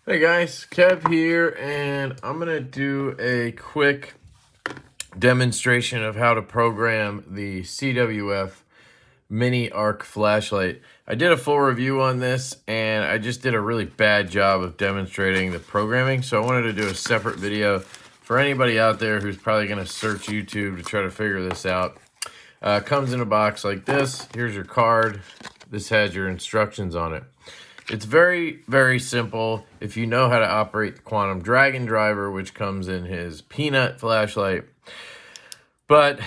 Hey guys, Kev here, and I'm going to do a quick demonstration of how to program the CWF mini arc flashlight. I did a full review on this, and I just did a really bad job of demonstrating the programming, so I wanted to do a separate video for anybody out there who's probably going to search YouTube to try to figure this out. Comes in a box like this. Here's your card. This has your instructions on it. It's very, very simple if you know how to operate the Quantum Dragon driver, which comes in his peanut flashlight. But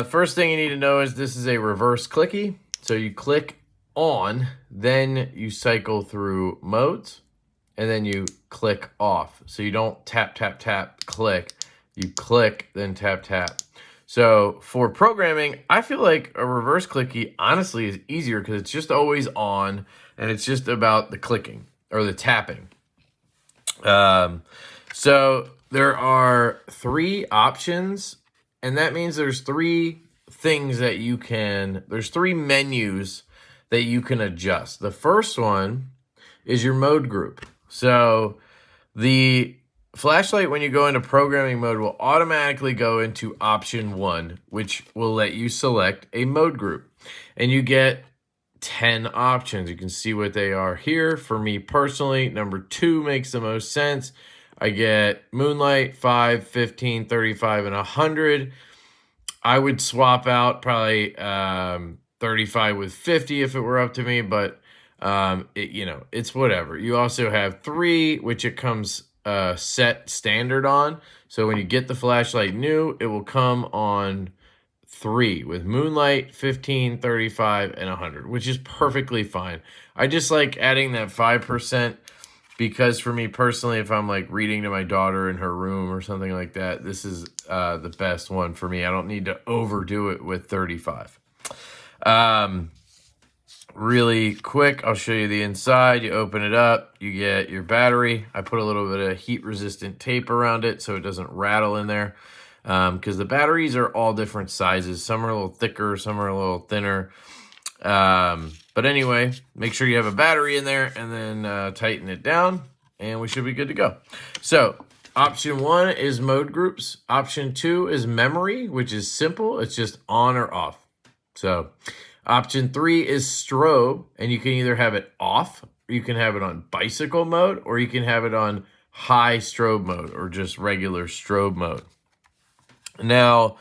first thing you need to know is this is a reverse clicky. So you click on, then you cycle through modes, and then you click off. So you don't tap, tap, tap, click. You click, then tap, tap. So for programming, I feel like a reverse clicky honestly is easier because it's just always on and it's just about the clicking or the tapping. So there are 3 options, and that means there's 3 things that you can, there's 3 menus that you can adjust. The first one is your mode group. So the flashlight, when you go into programming mode, will automatically go into option 1, which will let you select a mode group. And you get 10 options. You can see what they are here. For me personally, number 2 makes the most sense. I get moonlight, 5, 15, 35, and 100. I would swap out probably 35 with 50 if it were up to me, but it's whatever. You also have 3, which it comes set standard on. So when you get the flashlight new, it will come on 3 with moonlight, 15, 35, and 100, which is perfectly fine. I just like adding that 5% because for me personally, if I'm like reading to my daughter in her room or something like that, this is the best one for me. I don't need to overdo it with 35. Really quick, I'll show you the inside. You open it up, you get your battery. I put a little bit of heat resistant tape around it so it doesn't rattle in there, because the batteries are all different sizes. Some are a little thicker, some are a little thinner. But anyway, make sure you have a battery in there and then tighten it down and we should be good to go. So option 1 is mode groups. Option 2 is memory, which is simple. It's just on or off. So option 3 is strobe, and you can either have it off, or you can have it on bicycle mode, or you can have it on high strobe mode or just regular strobe mode. Now,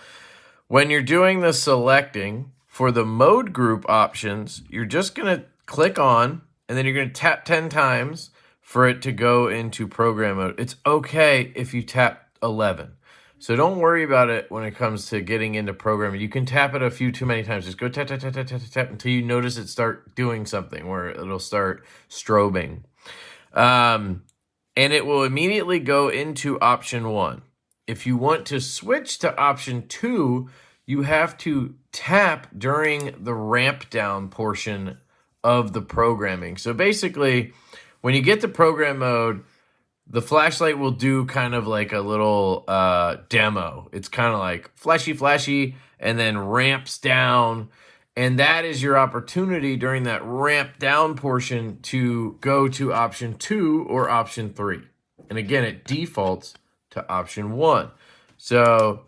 when you're doing the selecting for the mode group options, you're just going to click on, and then you're going to tap 10 times for it to go into program mode. It's okay if you tap 11. So don't worry about it when it comes to getting into programming. You can tap it a few too many times. Just go tap, tap, tap, tap, tap, tap until you notice it start doing something where it'll start strobing. And it will immediately go into option 1. If you want to switch to option 2, you have to tap during the ramp down portion of the programming. So basically, when you get to program mode, the flashlight will do kind of like a little demo. It's kind of like flashy, flashy, and then ramps down. And that is your opportunity during that ramp down portion to go to option 2 or option 3. And again, it defaults to option 1. So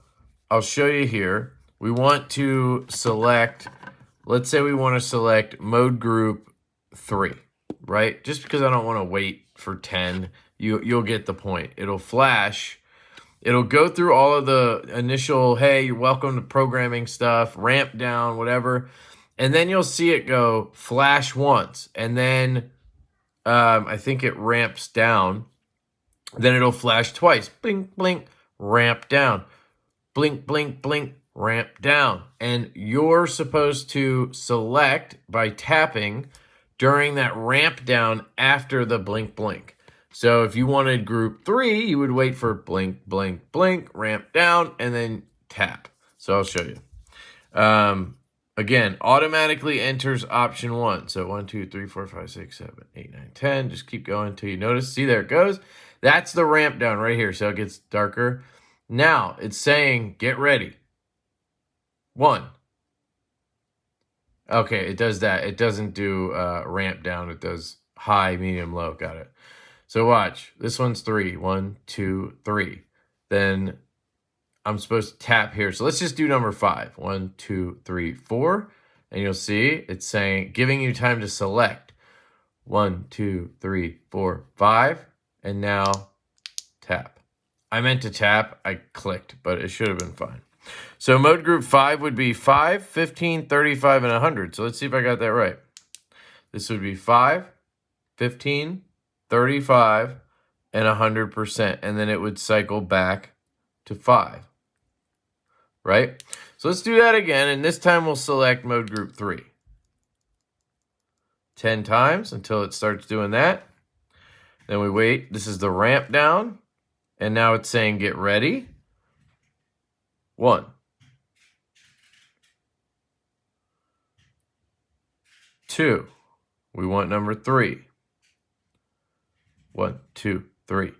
I'll show you here. We want to select, let's say we want to select mode group 3, right? Just because I don't want to wait for 10. You'll get the point. It'll flash. It'll go through all of the initial, hey, you're welcome to programming stuff, ramp down, whatever. And then you'll see it go flash once. And then I think it ramps down. Then it'll flash twice. Blink, blink, ramp down. Blink, blink, blink, ramp down. And you're supposed to select by tapping during that ramp down after the blink, blink. So if you wanted group 3, you would wait for blink, blink, blink, ramp down, and then tap. So I'll show you. Again, automatically enters option 1. So 1, 2, 3, 4, 5, 6, 7, 8, 9, 10. Just keep going until you notice. See, there it goes. That's the ramp down right here. So it gets darker. Now it's saying, get ready. 1. Okay, it does that. It doesn't do ramp down. It does high, medium, low. Got it. So watch, this one's 3. 1, 2, 3. Then I'm supposed to tap here. So let's just do number 5. 1, 2, 3, 4. And you'll see it's saying, giving you time to select. 1, 2, 3, 4, 5. And now tap. I meant to tap, I clicked, but it should have been fine. So mode group 5 would be 5, 15, 35, and 100. So let's see if I got that right. This would be 5, 15, 35, and 100%. And then it would cycle back to 5. Right? So let's do that again, and this time we'll select mode group 3. 10 times until it starts doing that. Then we wait. This is the ramp down. And now it's saying get ready. 1. 2. We want number 3. 1, 2, 3.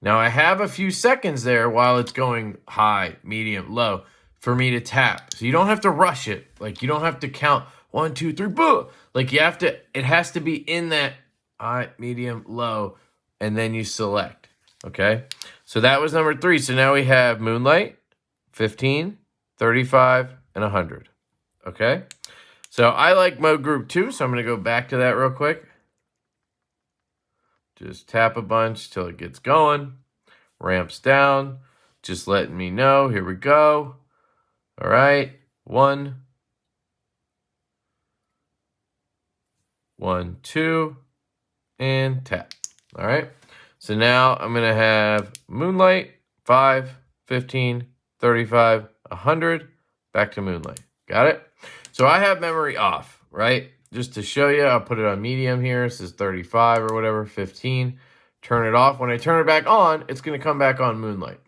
Now I have a few seconds there while it's going high, medium, low for me to tap. So you don't have to rush it. Like you don't have to count 1, 2, 3, boom. Like you have to, it has to be in that high, medium, low, and then you select. Okay. So that was number 3. So now we have Moonlight, 15, 35, and 100. Okay. So I like mode group 2. So I'm going to go back to that real quick. Just tap a bunch till it gets going. Ramps down. Just letting me know. Here we go. All right. 1. 1, 2. And tap. All right. So now I'm going to have Moonlight, 5, 15, 35, 100. Back to Moonlight. Got it? So I have memory off, right? Just to show you, I'll put it on medium here. This is 35 or whatever, 15. Turn it off. When I turn it back on, it's going to come back on Moonlight.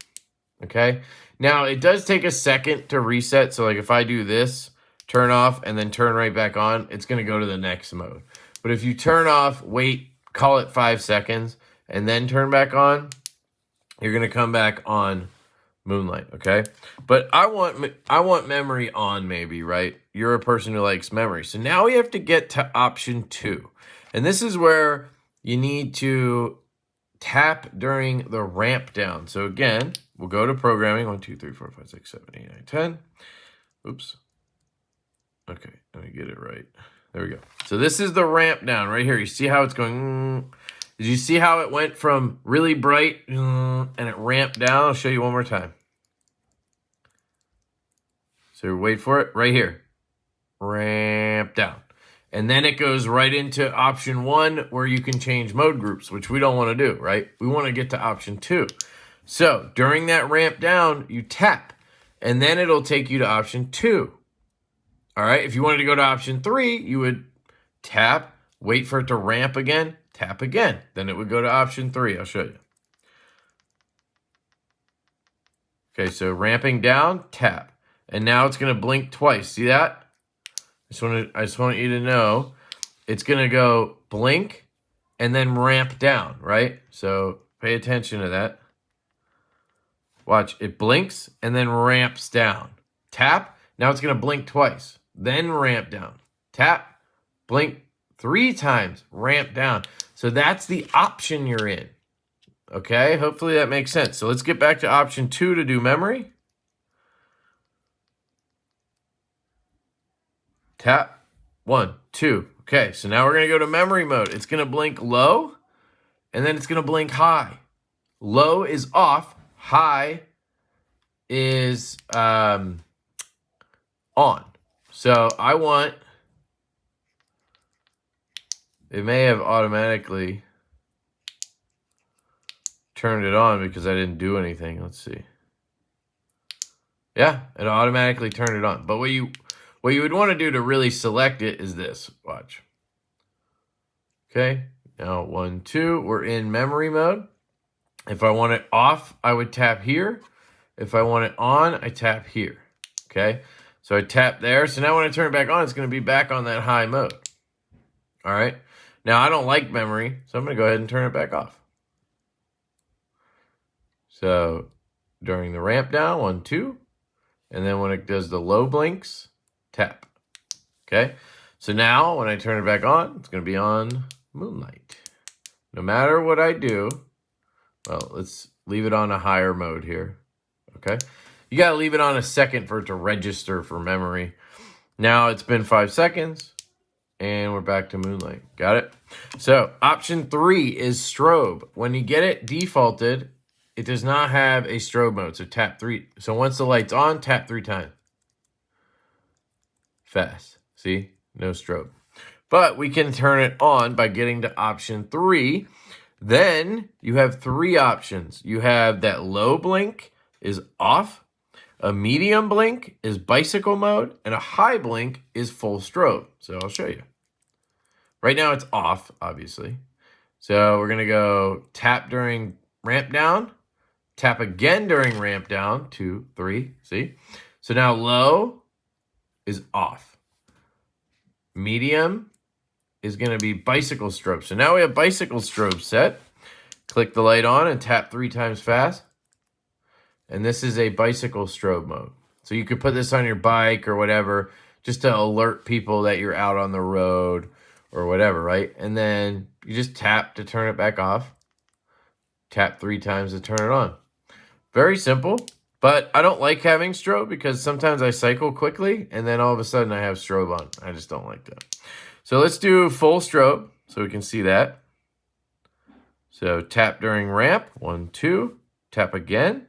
Okay? Now, it does take a second to reset. So, like, if I do this, turn off, and then turn right back on, it's going to go to the next mode. But if you turn off, wait, call it 5 seconds, and then turn back on, you're going to come back on Moonlight, okay? But I want memory on maybe, right? You're a person who likes memory. So now we have to get to option 2. And this is where you need to tap during the ramp down. So again, we'll go to programming. 1, 2, 3, 4, 5, 6, 7, 8, 9, 10. Oops. Okay, let me get it right. There we go. So this is the ramp down right here. You see how it's going? Did you see how it went from really bright and it ramped down? I'll show you one more time. So wait for it right here. Ramp down. And then it goes right into option 1 where you can change mode groups, which we don't want to do, right? We want to get to option 2. So during that ramp down, you tap, and then it'll take you to option 2. All right, if you wanted to go to option 3, you would tap, wait for it to ramp again, tap again. Then it would go to option 3. I'll show you. Okay, so ramping down, tap. And now it's going to blink twice. See that? I just want you to know it's going to go blink and then ramp down, right? So pay attention to that. Watch, it blinks and then ramps down. Tap, now it's going to blink twice, then ramp down. Tap, blink 3 times, ramp down. So that's the option you're in. Okay, hopefully that makes sense. So let's get back to option 2 to do memory. Tap, 1, 2. Okay, so now we're going to go to memory mode. It's going to blink low, and then it's going to blink high. Low is off, high is on. So I want, it may have automatically turned it on because I didn't do anything. Let's see. Yeah, it automatically turned it on. But what you would want to do to really select it is this. Watch. Okay, now 1, 2, we're in memory mode. If I want it off, I would tap here. If I want it on, I tap here. Okay, so I tap there. So now when I turn it back on, it's going to be back on that high mode. All right, now I don't like memory, so I'm going to go ahead and turn it back off. So during the ramp down, 1, 2, and then when it does the low blinks, tap. Okay, so now when I turn it back on, it's going to be on Moonlight. no matter what I do, well, let's leave it on a higher mode here, okay? You gotta leave it on a second for it to register for memory. Now it's been 5 seconds, and we're back to moonlight. Got it? So option 3 is strobe. When you get it defaulted, it does not have a strobe mode, so tap 3. So once the light's on, tap 3 times. Fast. See? No strobe. But we can turn it on by getting to option 3. Then you have 3 options. You have that low blink is off, a medium blink is bicycle mode, and a high blink is full strobe. So I'll show you. Right now it's off, obviously. So we're going to go tap during ramp down, tap again during ramp down, 2, 3, see? So now low is off. Medium is going to be bicycle strobe. So now we have bicycle strobe set. Click the light on and tap 3 times fast. And this is a bicycle strobe mode. So you could put this on your bike or whatever, just to alert people that you're out on the road or whatever, right? And then you just tap to turn it back off. Tap 3 times to turn it on. Very simple, but I don't like having strobe because sometimes I cycle quickly and then all of a sudden I have strobe on. I just don't like that. So let's do full strobe so we can see that. So tap during ramp, 1, 2, tap again,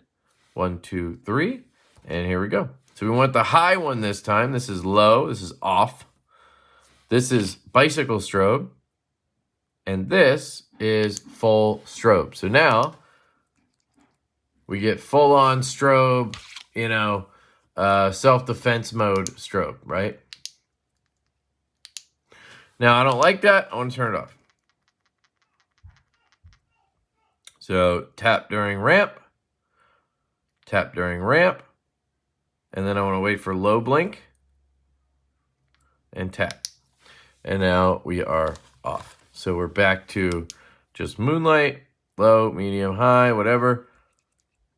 1, 2, 3, and here we go. So we want the high one this time. This is low, this is off. This is bicycle strobe, and this is full strobe. So now we get full on strobe, you know, self-defense mode strobe, right? Now, I don't like that. I want to turn it off. So tap during ramp, tap during ramp, and then I want to wait for low blink and tap. And now we are off. So we're back to just moonlight, low, medium, high, whatever.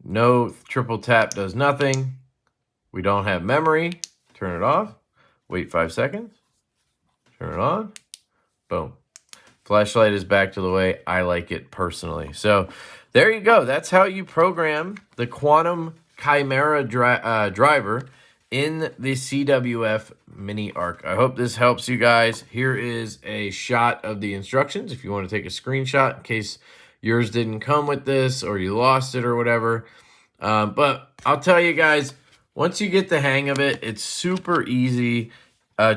No triple tap does nothing. We don't have memory. Turn it off. Wait 5 seconds. Turn it on. Boom. Flashlight is back to the way I like it personally. So there you go. That's how you program the Quantum Chimera driver in the CWF mini arc. I hope this helps you guys. Here is a shot of the instructions if you want to take a screenshot in case yours didn't come with this or you lost it or whatever. But I'll tell you guys, once you get the hang of it, it's super easy.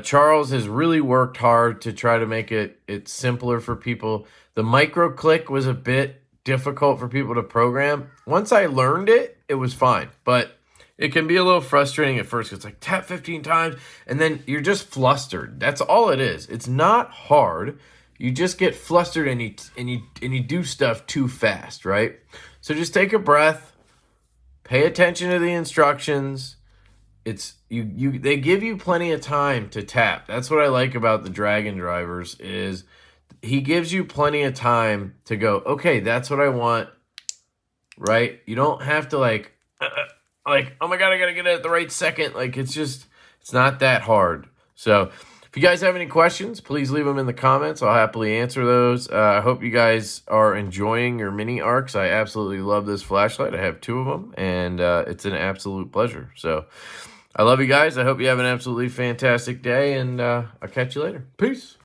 Charles has really worked hard to try to make it simpler for people. The micro click was a bit difficult for people to program. Once I learned it, it was fine. But it can be a little frustrating at first. It's like tap 15 times and then you're just flustered. That's all it is. It's not hard. You just get flustered and you do stuff too fast, right? So just take a breath, pay attention to the instructions. They give you plenty of time to tap. That's what I like about the Dragon drivers is he gives you plenty of time to go, okay, that's what I want, right? You don't have to like, oh my God, I gotta get it at the right second. Like it's not that hard. So if you guys have any questions, please leave them in the comments. I'll happily answer those. I hope you guys are enjoying your mini arcs. I absolutely love this flashlight. I have 2 of them, and it's an absolute pleasure. So I love you guys. I hope you have an absolutely fantastic day, and I'll catch you later. Peace.